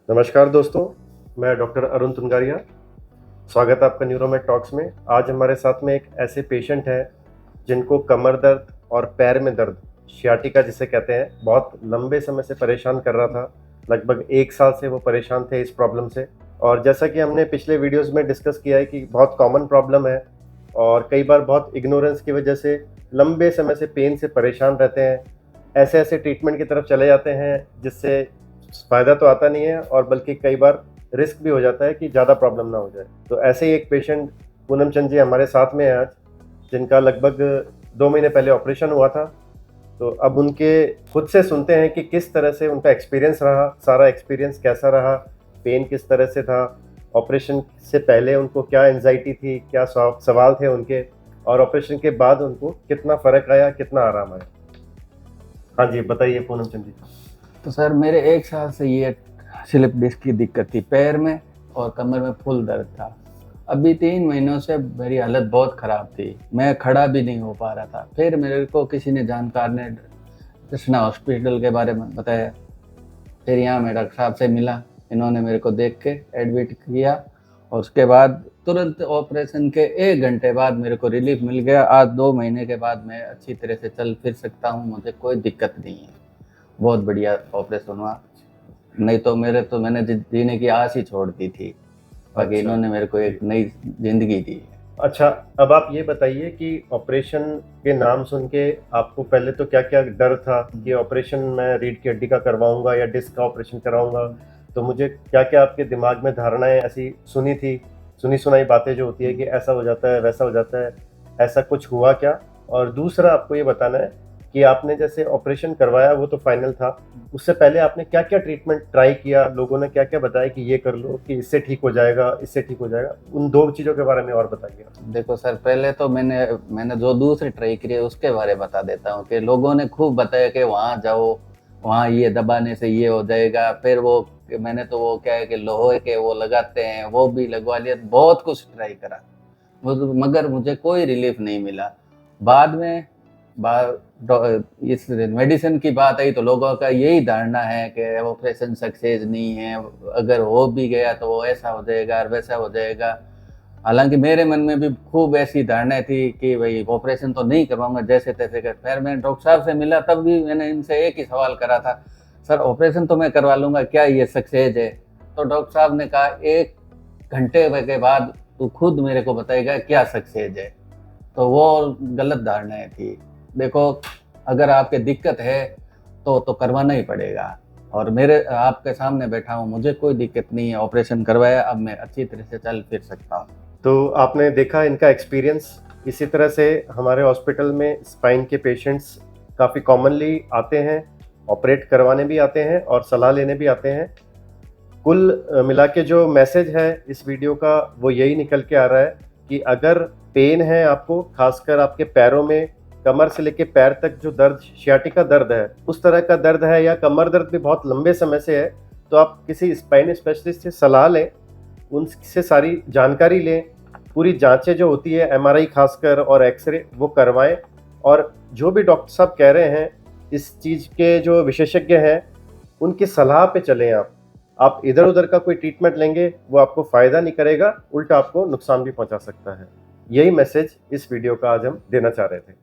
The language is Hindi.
नमस्कार दोस्तों, मैं डॉक्टर अरुण तुंगारिया। स्वागत है आपका न्यूरोमेड टॉक्स में। आज हमारे साथ में एक ऐसे पेशेंट हैं जिनको कमर दर्द और पैर में दर्द, सियाटिका जिसे कहते हैं, बहुत लंबे समय से परेशान कर रहा था। लगभग 1 साल से वो परेशान थे इस प्रॉब्लम से। और जैसा कि हमने पिछले वीडियोस में डिस्कस किया है कि बहुत कॉमन प्रॉब्लम है और कई बार बहुत इग्नोरेंस की वजह से लंबे समय से पेन से परेशान रहते हैं। ऐसे-ऐसे ट्रीटमेंट की तरफ चले जाते हैं जिससे फ़ायदा तो आता नहीं है और बल्कि कई बार रिस्क भी हो जाता है कि ज़्यादा प्रॉब्लम ना हो जाए। तो ऐसे ही एक पेशेंट पूनम चंद जी हमारे साथ में हैं आज, जिनका लगभग 2 महीने पहले ऑपरेशन हुआ था। तो अब उनके खुद से सुनते हैं कि किस तरह से उनका एक्सपीरियंस रहा, सारा एक्सपीरियंस कैसा रहा, पेन किस तरह से था, ऑपरेशन से पहले उनको क्या एंग्ज़ायटी थी, क्या सवाल थे उनके, और ऑपरेशन के बाद उनको कितना फ़र्क आया, कितना आराम आया। हाँ जी, बताइए पूनम चंद जी। तो सर मेरे 1 साल से ये स्लिप डिस्क की दिक्कत थी पैर में और कमर में फुल दर्द था। अभी 3 महीनों से मेरी हालत बहुत ख़राब थी, मैं खड़ा भी नहीं हो पा रहा था। फिर मेरे को किसी ने जानकार ने कृष्णा हॉस्पिटल के बारे में बताया। फिर यहाँ मैं डॉक्टर साहब से मिला, इन्होंने मेरे को देख के एडमिट किया और उसके बाद तुरंत ऑपरेशन के 1 घंटे बाद मेरे को रिलीफ मिल गया। आज 2 महीने के बाद मैं अच्छी तरह से चल फिर सकता हूँ, मुझे कोई दिक्कत नहीं है। बहुत बढ़िया ऑपरेशन हुआ, नहीं तो मैंने जीने की आस ही छोड़ दी थी। बाकी अच्छा। इन्होंने मेरे को एक नई जिंदगी दी है। अच्छा, अब आप ये बताइए कि ऑपरेशन के नाम सुन के आपको पहले तो क्या-क्या डर था कि ऑपरेशन मैं रीढ़ की हड्डी का करवाऊँगा या डिस्क का ऑपरेशन कराऊँगा? तो मुझे क्या-क्या आपके दिमाग में धारणाएँ ऐसी सुनी थी, सुनी-सुनाई बातें जो होती है कि ऐसा हो जाता है, वैसा हो जाता है, ऐसा कुछ हुआ क्या? और दूसरा आपको ये बताना है कि आपने जैसे ऑपरेशन करवाया वो तो फाइनल था, उससे पहले आपने क्या-क्या ट्रीटमेंट ट्राई किया? लोगों ने क्या-क्या बताया कि ये कर लो, कि इससे ठीक हो जाएगा, इससे ठीक हो जाएगा? उन 2 चीज़ों के बारे में और बताइए आप। देखो सर, पहले तो मैंने जो दूसरी ट्राई करी है उसके बारे में बता देता हूँ कि लोगों ने खूब बताया कि वहाँ जाओ, वहाँ ये दबाने से ये हो जाएगा। फिर मैंने तो वो क्या है कि लोहे के वो लगाते हैं, वो भी लगवा लिया, बहुत कुछ ट्राई करा, मगर मुझे कोई रिलीफ नहीं मिला। बाद में इस मेडिसिन की बात आई तो लोगों का यही धारणा है कि ऑपरेशन सक्सेस नहीं है, अगर हो भी गया तो वो ऐसा हो जाएगा और वैसा हो जाएगा। हालांकि मेरे मन में भी खूब ऐसी धारणाएं थी कि भाई ऑपरेशन तो नहीं करवाऊंगा, जैसे तैसे कर। फिर मैं डॉक्टर साहब से मिला, तब भी मैंने इनसे एक ही सवाल करा था, सर ऑपरेशन तो मैं करवा लूंगा, क्या ये सक्सेस है? तो डॉक्टर साहब ने कहा 1 घंटे के बाद तू खुद मेरे को बताएगा क्या सक्सेस है। तो वो गलत धारणाएं थी। देखो, अगर आपके दिक्कत है तो करवाना ही पड़ेगा। और मेरे आपके सामने बैठा हूँ, मुझे कोई दिक्कत नहीं है, ऑपरेशन करवाया, अब मैं अच्छी तरह से चल फिर सकता हूँ। तो आपने देखा इनका एक्सपीरियंस। इसी तरह से हमारे हॉस्पिटल में स्पाइन के पेशेंट्स काफ़ी कॉमनली आते हैं, ऑपरेट करवाने भी आते हैं और सलाह लेने भी आते हैं। कुल मिला के जो मैसेज है इस वीडियो का वो यही निकल के आ रहा है कि अगर पेन है आपको, खासकर आपके पैरों में, कमर से लेके पैर तक जो दर्द, सियाटिका दर्द है, उस तरह का दर्द है या कमर दर्द भी बहुत लंबे समय से है, तो आप किसी स्पाइन स्पेशलिस्ट से सलाह लें, उनसे सारी जानकारी लें, पूरी जांचें जो होती है, एमआरआई खासकर और एक्सरे वो करवाएं, और जो भी डॉक्टर साहब कह रहे हैं, इस चीज़ के जो विशेषज्ञ हैं, उनकी सलाह पे चलें आप। आप इधर-उधर का कोई ट्रीटमेंट लेंगे, वो आपको फ़ायदा नहीं करेगा, उल्टा आपको नुकसान भी पहुँचा सकता है। यही मैसेज इस वीडियो का आज हम देना चाह रहे थे।